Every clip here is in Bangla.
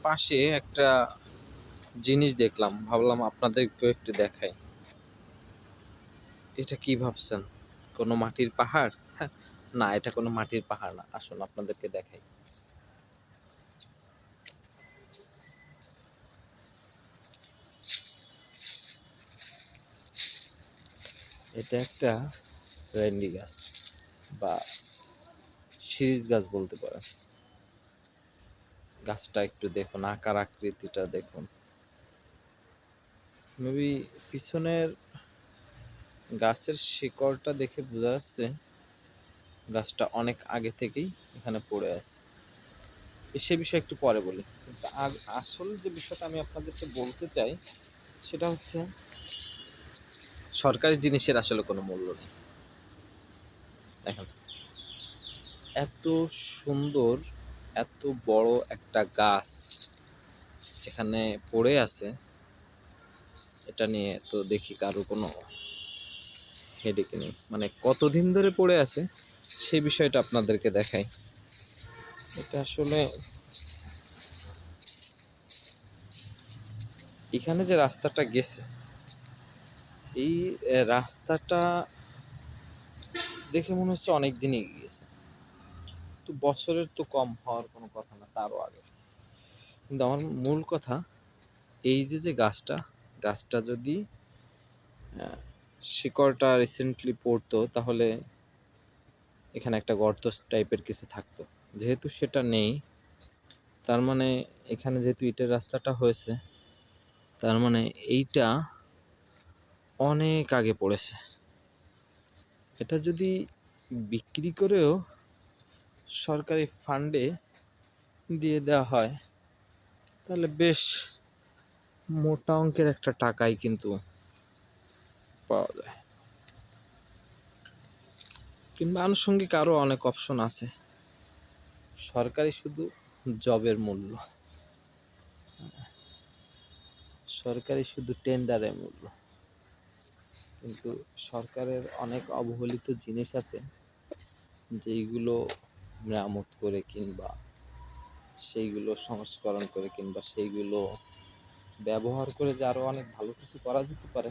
পাশে একটা জিনিস দেখলাম, ভাবলাম আপনাদেরকেও একটু দেখাই। এটা কি ভাবছেন? কোনো মাটির পাহাড়? না, এটা কোনো মাটির পাহাড় না। আসুন আপনাদেরকে দেখাই। এটা একটা রেন্ডি গাছ বা শিরীষ গাছ বলতে পারেন। গাছটা একটু দেখুন, আকার আকৃতিটা দেখুন। মেবি পিছনের গাছের শিকড়টা দেখে বোঝা যাচ্ছে গাছটা অনেক আগে থেকেই এখানে পড়ে আছে। সে বিষয়ে একটু পরে বলি, কিন্তু আসল যে বিষয়টা আমি আপনাদেরকে বলতে চাই সেটা হচ্ছে সরকারি জিনিসের আসলে কোনো মূল্য নেই। দেখেন, এত সুন্দর, এত বড় একটা গাছ এখানে পড়ে আছে, এটা নিয়ে তো দেখি কারো কোনো হেডেক নেই। মানে কতদিন ধরে পড়ে আছে সেই বিষয়টা আপনাদেরকে দেখাই। এটা আসলে এখানে যে রাস্তাটা গেছে, এই রাস্তাটা দেখে মনে হচ্ছে অনেক দিনই গিয়েছে। তো বছরের তো কম হওয়ার কোনো কথা না, তারও আগে। কিন্তু আমার মূল কথা এই যে গাছটা যদি শিকড়টা রিসেন্টলি পড়তো তাহলে এখানে একটা গর্ত টাইপের কিছু থাকতো। যেহেতু সেটা নেই, তার মানে এখানে যেহেতু ইটের রাস্তাটা হয়েছে, তার মানে এইটা অনেক আগে পড়েছে। এটা যদি বিক্রি করেও সরকারি ফান্ডে দিয়ে দেওয়া হয় তাহলে বেশ মোটা অঙ্কের একটা টাকাই কিন্তু পাওয়া যায়। কিংবা আনুষঙ্গিক আরও অনেক অপশন আছে। সরকারি শুধু জবের মূল্য, সরকারি শুধু টেন্ডারের মূল্য, কিন্তু সরকারের অনেক অবহেলিত জিনিস আছে যেইগুলো মেরামত করে কিংবা সেইগুলো সংস্করণ করে কিংবা সেইগুলো ব্যবহার করে যে আরও অনেক ভালো কিছু করা যেতে পারে,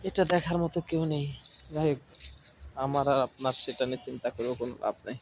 এটা দেখার মতো কেউ নেই। যাই হোক, আমার আর আপনার সেটা নিয়ে চিন্তা করেও কোনো লাভ নেই।